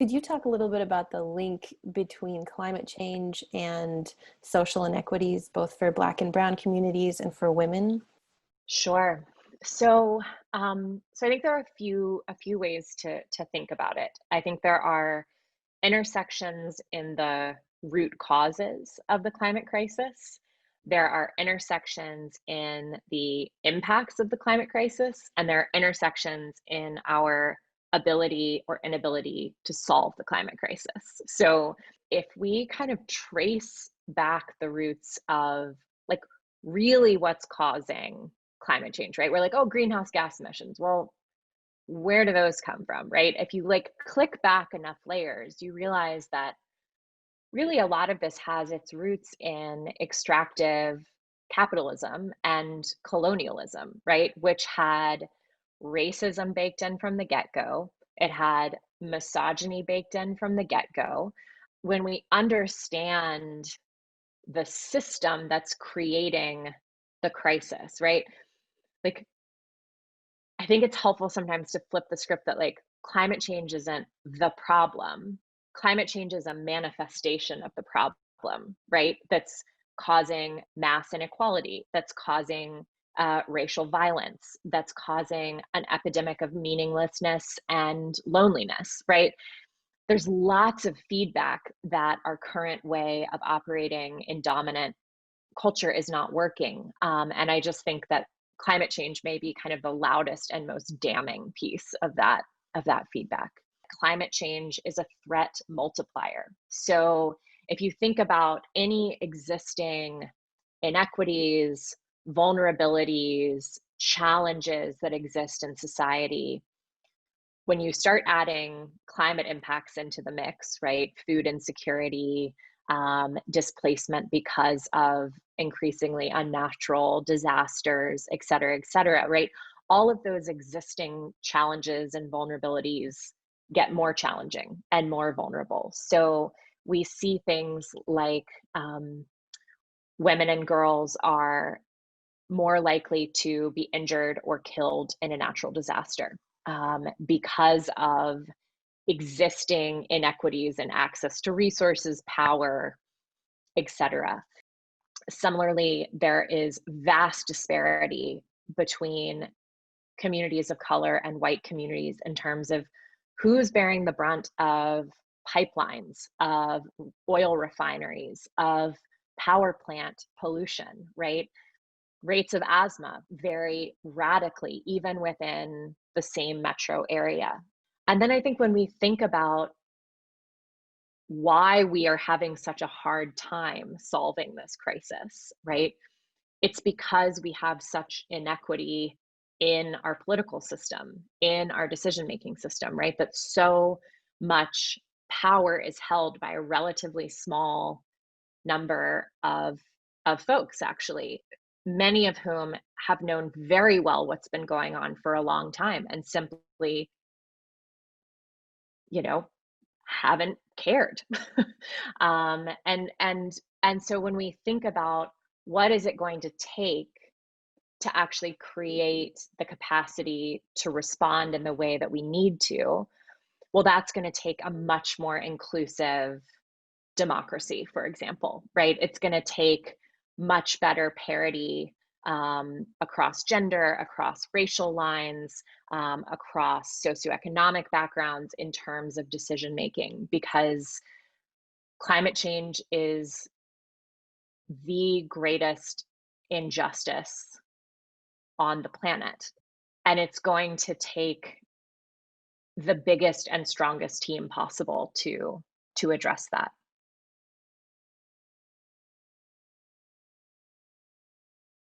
Could you talk a little bit about the link between climate change and social inequities, both for Black and Brown communities and for women? Sure. So, so I think there are a few ways to think about it. I think there are intersections in the root causes of the climate crisis. There are intersections in the impacts of the climate crisis, and there are intersections in our ability or inability to solve the climate crisis. So, if we kind of trace back the roots of like really what's causing climate change, right? We're like, oh, greenhouse gas emissions. Well, where do those come from, right? If you like click back enough layers, you realize that really a lot of this has its roots in extractive capitalism and colonialism, right? Which had racism baked in from the get go, it had misogyny baked in from the get go. When we understand the system that's creating the crisis, right? Like, I think it's helpful sometimes to flip the script that like climate change isn't the problem. Climate change is a manifestation of the problem, right? That's causing mass inequality, that's causing racial violence, that's causing an epidemic of meaninglessness and loneliness, right? There's lots of feedback that our current way of operating in dominant culture is not working. And I just think that climate change may be kind of the loudest and most damning piece of that feedback. Climate change is a threat multiplier. So if you think about any existing inequities, vulnerabilities, challenges that exist in society, when you start adding climate impacts into the mix, right? Food insecurity, displacement because of increasingly unnatural disasters, et cetera, right? All of those existing challenges and vulnerabilities get more challenging and more vulnerable. So we see things like women and girls are more likely to be injured or killed in a natural disaster because of existing inequities in access to resources, power, etc. Similarly, there is vast disparity between communities of color and white communities in terms of who's bearing the brunt of pipelines, of oil refineries, of power plant pollution, right? Rates of asthma vary radically, even within the same metro area. And then I think when we think about why we are having such a hard time solving this crisis, right? It's because we have such inequity in our political system, in our decision making system, right? That so much power is held by a relatively small number of folks, actually, many of whom have known very well what's been going on for a long time and simply, you know, haven't cared. And so when we think about what is it going to take to actually create the capacity to respond in the way that we need to, well, that's going to take a much more inclusive democracy, for example, right? It's going to take much better parity across gender, across racial lines, across socioeconomic backgrounds in terms of decision making, because climate change is the greatest injustice on the planet. And it's going to take the biggest and strongest team possible to address that.